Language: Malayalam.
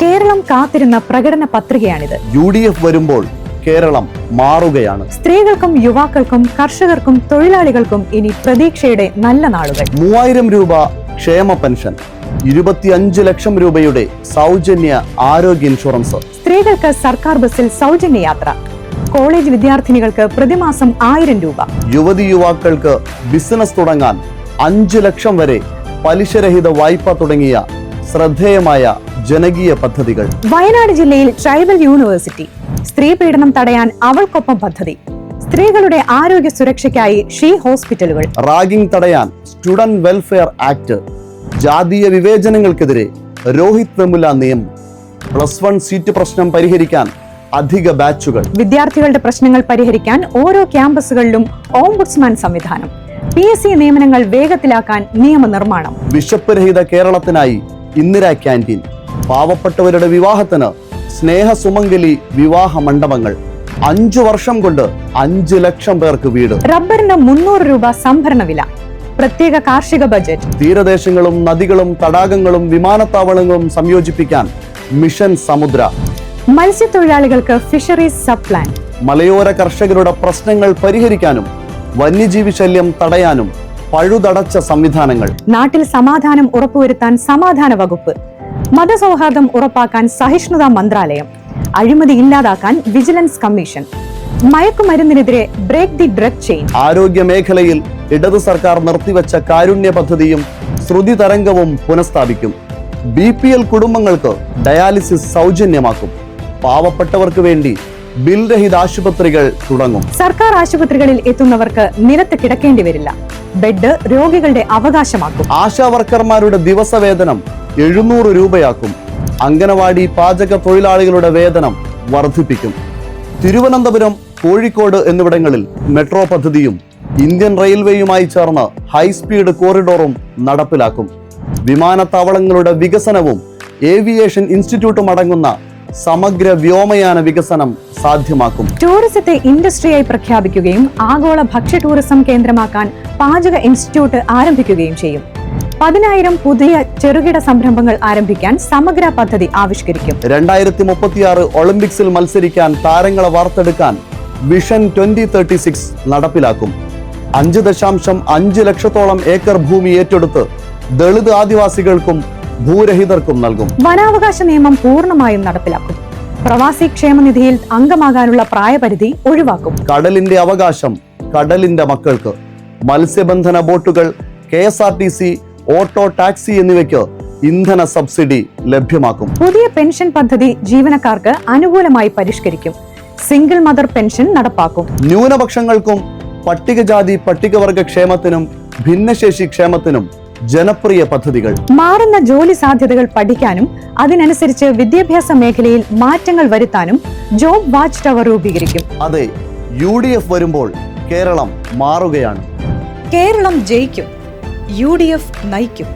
കേരളം കാത്തിരുന്ന പ്രകടന പത്രികയാണിത്. UDF വരുമ്പോൾ കേരളം മാറുകയാണ്. സ്ത്രീകൾക്കും യുവാക്കൾക്കും കർഷകർക്കും തൊഴിലാളികൾക്കും ഇനി പ്രതീക്ഷയുടെ നല്ല നാളുകൾ. 3000 രൂപ ക്ഷേമ പെൻഷൻ, 25 ലക്ഷം രൂപയുടെ സൗജന്യ ആരോഗ്യ ഇൻഷുറൻസ്, സ്ത്രീകൾക്ക് സർക്കാർ ബസ്സിൽ സൗജന്യ യാത്ര, കോളേജ് വിദ്യാർത്ഥിനികൾക്ക് പ്രതിമാസം 1000 രൂപ, യുവതി യുവാക്കൾക്ക് ബിസിനസ് തുടങ്ങാൻ 5 ലക്ഷം വരെ പലിശരഹിത വായ്പ തുടങ്ങിയ ശ്രദ്ധേയമായ ജനകീയ പദ്ധതികൾ. വയനാട് ജില്ലയിൽ ട്രൈബൽ യൂണിവേഴ്സിറ്റി, സ്ത്രീ പീഡനം തടയാൻ അവൾക്കൊപ്പം പദ്ധതി, സ്ത്രീകളുടെ ആരോഗ്യ സുരക്ഷയ്ക്കായി ഷീ ഹോസ്പിറ്റലുകൾ, റാഗിംഗ് തടയാൻ സ്റ്റുഡന്റ് വെൽഫെയർ ആക്ട്, ജാതീയ വിവേചനങ്ങൾക്കെതിരെ രോഹിത് വെമുല നിയമം, +1 സീറ്റ് പ്രശ്നം പരിഹരിക്കാൻ അധിക ബാച്ചുകൾ, വിദ്യാർത്ഥികളുടെ പ്രശ്നങ്ങൾ പരിഹരിക്കാൻ ഓരോ ക്യാമ്പസുകളിലും ഓംബുഡ്സ്മാൻ സംവിധാനം, PSC നിയമനങ്ങൾ വേഗത്തിലാക്കാൻ നിയമനിർമ്മാണം, വിശപ്പ് രഹിത കേരളത്തിനായി ഇന്ദിരാ ക്യാൻറ്റീൻ, പാവപ്പെട്ടവരുടെ വിവാഹത്തിന് സ്നേഹ സുമംഗലി വിവാഹ മണ്ഡപങ്ങൾ, 5 വർഷം കൊണ്ട് 5 ലക്ഷം പേർക്ക് വീട്, റബ്ബറിന് 300 രൂപ സംഭരണ വില, പ്രത്യേക കാർഷിക ബജറ്റ്, തീരദേശങ്ങളും നദികളും തടാകങ്ങളും വിമാനത്താവളങ്ങളും സംയോജിപ്പിക്കാൻ മിഷൻ സമുദ്ര, മത്സ്യത്തൊഴിലാളികൾക്ക് ഫിഷറീസ് സബ് പ്ലാൻ, മലയോര കർഷകരുടെ പ്രശ്നങ്ങൾ പരിഹരിക്കാനും വന്യജീവി ശല്യം തടയാനും പഴുതടച്ച സംവിധാനങ്ങൾ, നാട്ടിൽ സമാധാനം ഉറപ്പുവരുത്താൻ സമാധാന വകുപ്പ്, മതസൗഹാർദ്ദം ഉറപ്പാക്കാൻ സഹിഷ്ണുതാ മന്ത്രാലയം, അഴിമതി ഇല്ലാതാക്കാൻ വിജിലൻസ് കമ്മീഷൻ, മയക്കുമരുന്നിനെതിരെ ബ്രേക്ക് ദി ഡ്രഗ് ചെയിൻ. ആരോഗ്യ മേഖലയിൽ ഇടതു സർക്കാർ നിർത്തിവെച്ച കാരുണ്യ പദ്ധതിയും ശ്രുതി തരംഗവും പുനഃസ്ഥാപിക്കും. BPL കുടുംബങ്ങൾക്ക് ഡയാലിസിസ് സൗജന്യമാക്കും. പാവപ്പെട്ടവർക്ക് വേണ്ടി ബിൽ രഹിത ആശുപത്രികൾ തുടങ്ങും. സർക്കാർ ആശുപത്രികളിൽ എത്തുന്നവർക്ക് നിലത്ത് കിടക്കേണ്ടി വരില്ല. ബെഡ് രോഗികളുടെ അവകാശമാക്കും. ആശാ വർക്കർമാരുടെ ദിവസവേതനം 700 രൂപയാക്കും. അംഗനവാടി പാചക തൊഴിലാളികളുടെ വേതനം വർദ്ധിപ്പിക്കും. തിരുവനന്തപുരം, കോഴിക്കോട് എന്നിവിടങ്ങളിൽ മെട്രോ പദ്ധതിയും ഇന്ത്യൻ റെയിൽവേയുമായി ചേർന്ന് ഹൈസ്പീഡ് കോറിഡോറും നടപ്പിലാക്കും. വിമാനത്താവളങ്ങളുടെ വികസനവും ഏവിയേഷൻ ഇൻസ്റ്റിറ്റ്യൂട്ടും അടങ്ങുന്ന സമഗ്ര വ്യോമയാന വികസനം സാധ്യമാക്കും. ടൂറിസത്തെ ഇൻഡസ്ട്രിയായി പ്രഖ്യാപിക്കുകയും ആഗോള ഭക്ഷ്യ ടൂറിസം കേന്ദ്രമാക്കാൻ പാചക ഇൻസ്റ്റിറ്റ്യൂട്ട് ആരംഭിക്കുകയും ചെയ്യും. 10,000 പുതിയ ചെറുകിട സംരംഭങ്ങൾ ആരംഭിക്കാൻ സമഗ്ര പദ്ധതി ആവിഷ്കരിക്കും. 2036 ഒളിമ്പിക്സിൽ മത്സരിക്കാൻ താരങ്ങളെ വാർത്തെടുക്കാൻ വിഷൻ 2036 നടപ്പിലാക്കും. 5.5 ലക്ഷത്തോളം ഏക്കർ ഭൂമി ഏറ്റെടുത്ത് ദളിത് ആദിവാസികൾക്കും ഭൂരഹിതർക്കും നൽകും. വനാവകാശ നിയമം പൂർണ്ണമായും നടപ്പിലാക്കും. പ്രവാസി ക്ഷേമനിധിയിൽ അംഗമാകാനുള്ള പ്രായപരിധി ഒഴിവാക്കും. കടലിന്റെ അവകാശം കടലിന്റെ മക്കൾക്ക്. മത്സ്യബന്ധന ബോട്ടുകൾ, KSRTC, ഓട്ടോ ടാക്സി എന്നിവയ്ക്ക് ഇന്ധന സബ്സിഡി ലഭ്യമാക്കും. പുതിയ പെൻഷൻ പദ്ധതി ജീവനക്കാർക്ക് അനുകൂലമായി പരിഷ്കരിക്കും. സിംഗിൾ മദർ പെൻഷൻ നടപ്പാക്കും. ന്യൂനപക്ഷങ്ങൾക്കും പട്ടികജാതി പട്ടികവർഗ ക്ഷേമത്തിനും ഭിന്നശേഷി ക്ഷേമത്തിനും ജനപ്രിയ പദ്ധതികൾ. മാറുന്ന ജോലി സാധ്യതകൾ പഠിക്കാനും അതിനനുസരിച്ച് വിദ്യാഭ്യാസ മേഖലയിൽ മാറ്റങ്ങൾ വരുത്താനും ജോബ് വാച്ച് ടവർ രൂപീകരിക്കും. അതെ, UDF വരുമ്പോൾ കേരളം മാറുകയാണ്. കേരളം ജയിക്കും. UDF നയിക്കും.